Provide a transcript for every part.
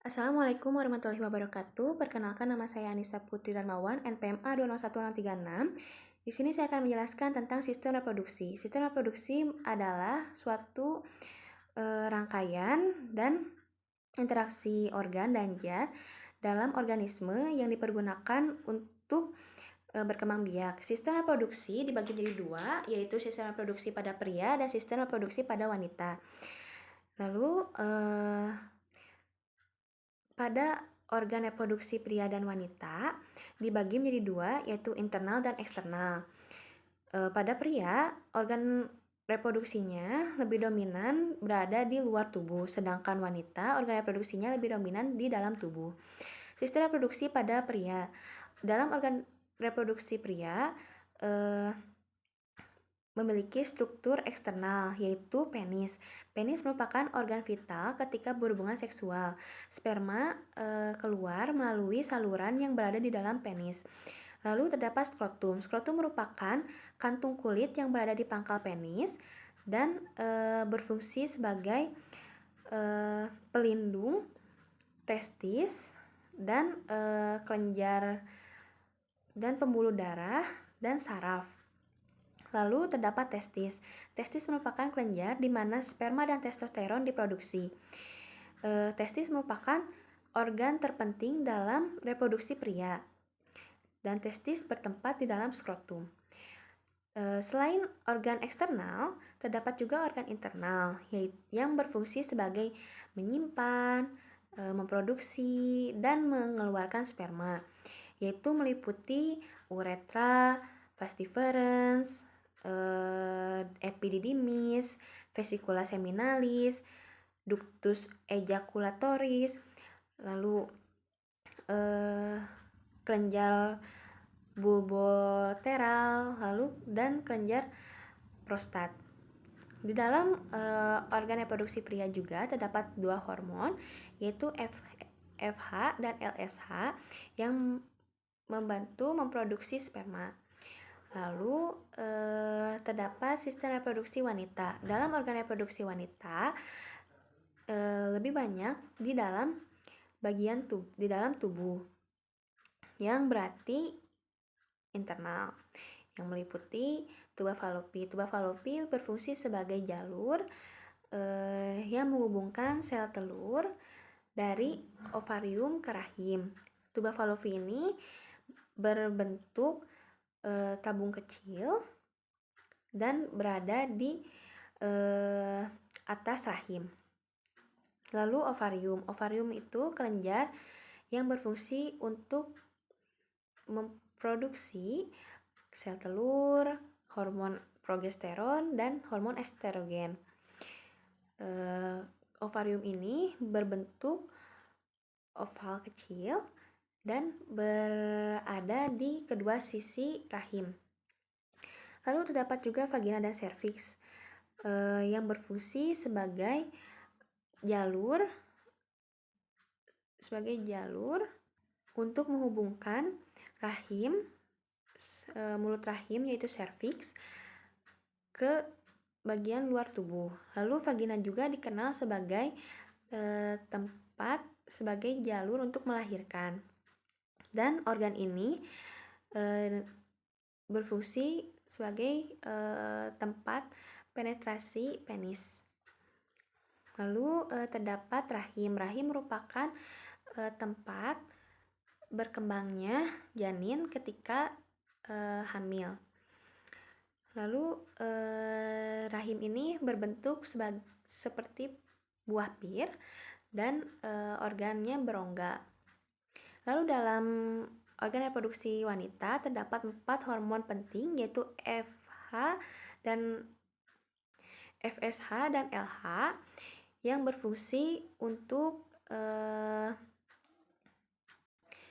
Assalamualaikum warahmatullahi wabarakatuh. Perkenalkan, nama saya Anissa Putri Darmawan, NPM A201636. Di sini saya akan menjelaskan tentang sistem reproduksi. Sistem reproduksi adalah suatu rangkaian dan interaksi organ dan zat dalam organisme yang dipergunakan untuk berkembang biak. Sistem reproduksi dibagi menjadi dua, yaitu sistem reproduksi pada pria dan sistem reproduksi pada wanita. Lalu pada organ reproduksi pria dan wanita dibagi menjadi dua, yaitu internal dan eksternal. Pada pria, organ reproduksinya lebih dominan berada di luar tubuh, sedangkan wanita organ reproduksinya lebih dominan di dalam tubuh. Sistem reproduksi pada pria. Dalam organ reproduksi pria memiliki struktur eksternal, yaitu penis. Penis merupakan organ vital ketika berhubungan seksual. Sperma keluar melalui saluran yang berada di dalam penis. Lalu terdapat skrotum. Skrotum merupakan kantung kulit yang berada di pangkal penis dan berfungsi sebagai pelindung testis dan kelenjar dan pembuluh darah dan saraf. Lalu terdapat testis. Testis merupakan kelenjar di mana sperma dan testosteron diproduksi. Testis merupakan organ terpenting dalam reproduksi pria, dan testis bertempat di dalam skrotum. Selain organ eksternal, terdapat juga organ internal yang berfungsi sebagai menyimpan, memproduksi, dan mengeluarkan sperma, yaitu meliputi uretra, vas deferens, epididymis, vesicula seminalis, ductus ejaculatoris, lalu kelenjar bulboteral, lalu dan kelenjar prostat. Di dalam organ reproduksi pria juga terdapat dua hormon, yaitu FH dan LSH yang membantu memproduksi sperma. Lalu terdapat sistem reproduksi wanita. Dalam organ reproduksi wanita lebih banyak di dalam bagian di dalam tubuh, yang berarti internal, yang meliputi tuba falopi. Tuba falopi berfungsi sebagai jalur yang menghubungkan sel telur dari ovarium ke rahim. Tuba falopi ini berbentuk tabung kecil dan berada di atas rahim. Lalu ovarium itu kelenjar yang berfungsi untuk memproduksi sel telur, hormon progesteron, dan hormon estrogen. Ovarium ini berbentuk oval kecil dan berada di kedua sisi rahim. Lalu terdapat juga vagina dan serviks yang berfungsi sebagai jalur untuk menghubungkan rahim, mulut rahim yaitu serviks, ke bagian luar tubuh. Lalu vagina juga dikenal sebagai tempat sebagai jalur untuk melahirkan. Dan organ ini berfungsi sebagai tempat penetrasi penis. Lalu terdapat rahim. Rahim merupakan tempat berkembangnya janin ketika hamil. Lalu rahim ini berbentuk seperti buah pir dan organnya berongga. Lalu dalam organ reproduksi wanita terdapat 4 hormon penting, yaitu FSH dan LH yang berfungsi untuk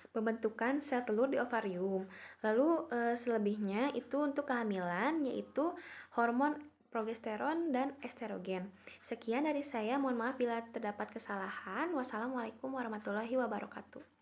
pembentukan sel telur di ovarium. Lalu selebihnya itu untuk kehamilan, yaitu hormon progesteron dan estrogen. Sekian dari saya, mohon maaf bila terdapat kesalahan. Wassalamualaikum warahmatullahi wabarakatuh.